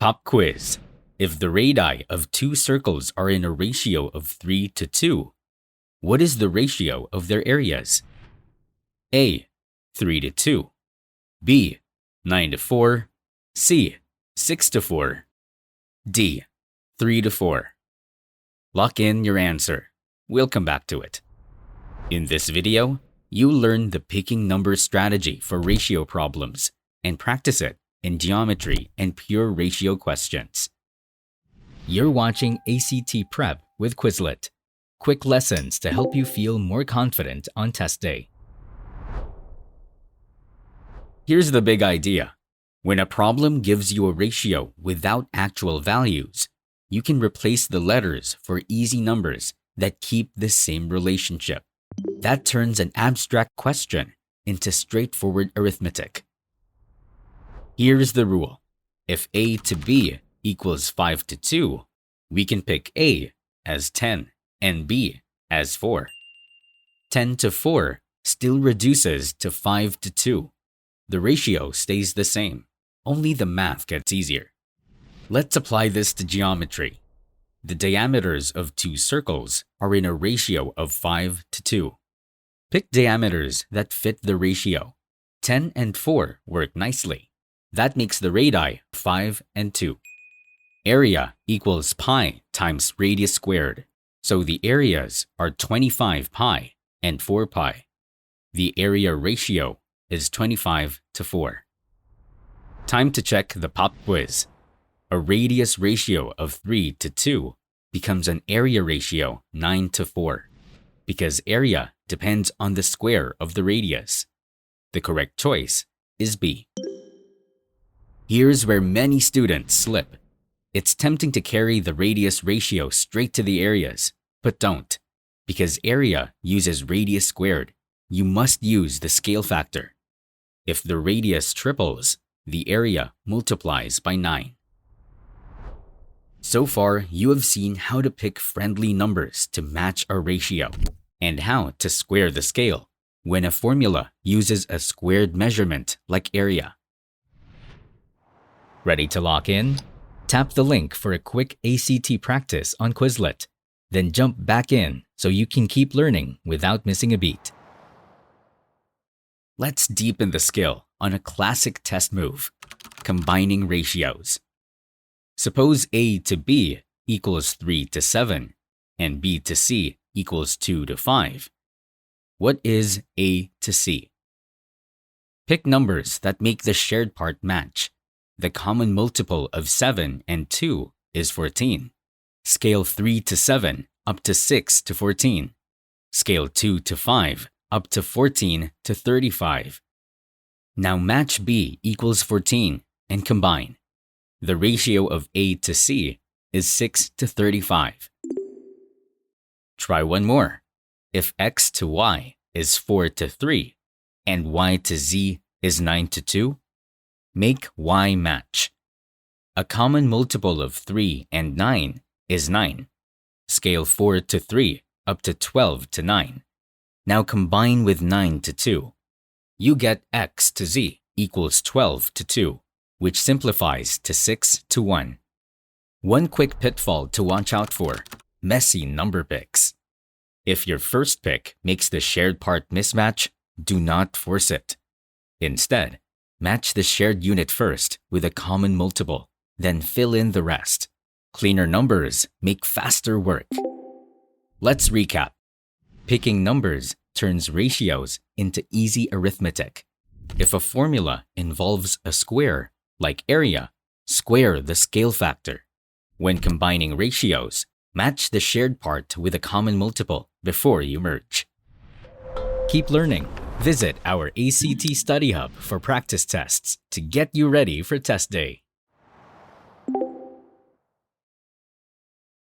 Pop quiz. If the radii of two circles are in a ratio of 3 to 2, what is the ratio of their areas? A. 3 to 2. B. 9 to 4. C. 6 to 4. D. 3 to 4. Lock in your answer. We'll come back to it. In this video, you'll learn the picking number strategy for ratio problems and practice it in geometry and pure ratio questions. You're watching ACT Prep with Quizlet. Quick lessons to help you feel more confident on test day. Here's the big idea. When a problem gives you a ratio without actual values, you can replace the letters for easy numbers that keep the same relationship. That turns an abstract question into straightforward arithmetic. Here's the rule. If A to B equals 5 to 2, we can pick A as 10 and B as 4. 10 to 4 still reduces to 5 to 2. The ratio stays the same, only the math gets easier. Let's apply this to geometry. The diameters of two circles are in a ratio of 5 to 2. Pick diameters that fit the ratio. 10 and 4 work nicely. That makes the radii 5 and 2. Area equals pi times radius squared, so the areas are 25 pi and 4 pi. The area ratio is 25 to 4. Time to check the pop quiz. A radius ratio of 3 to 2 becomes an area ratio 9 to 4, because area depends on the square of the radius. The correct choice is B. Here's where many students slip. It's tempting to carry the radius ratio straight to the areas, but don't. Because area uses radius squared, you must use the scale factor. If the radius triples, the area multiplies by 9. So far, you have seen how to pick friendly numbers to match a ratio, and how to square the scale when a formula uses a squared measurement like area. Ready to lock in? Tap the link for a quick ACT practice on Quizlet, then jump back in so you can keep learning without missing a beat. Let's deepen the skill on a classic test move, combining ratios. Suppose A to B equals 3 to 7 and B to C equals 2 to 5. What is A to C? Pick numbers that make the shared part match. The common multiple of 7 and 2 is 14. Scale 3 to 7 up to 6 to 14. Scale 2 to 5 up to 14 to 35. Now match B equals 14 and combine. The ratio of A to C is 6 to 35. Try one more. If X to Y is 4 to 3 and Y to Z is 9 to 2, make Y match. A common multiple of 3 and 9 is 9. Scale 4 to 3 up to 12 to 9. Now combine with 9 to 2. You get X to Z equals 12 to 2, which simplifies to 6 to 1. One quick pitfall to watch out for: messy number picks. If your first pick makes the shared part mismatch, do not force it. Instead, match the shared unit first with a common multiple, then fill in the rest. Cleaner numbers make faster work. Let's recap. Picking numbers turns ratios into easy arithmetic. If a formula involves a square, like area, square the scale factor. When combining ratios, match the shared part with a common multiple before you merge. Keep learning. Visit our ACT Study Hub for practice tests to get you ready for test day.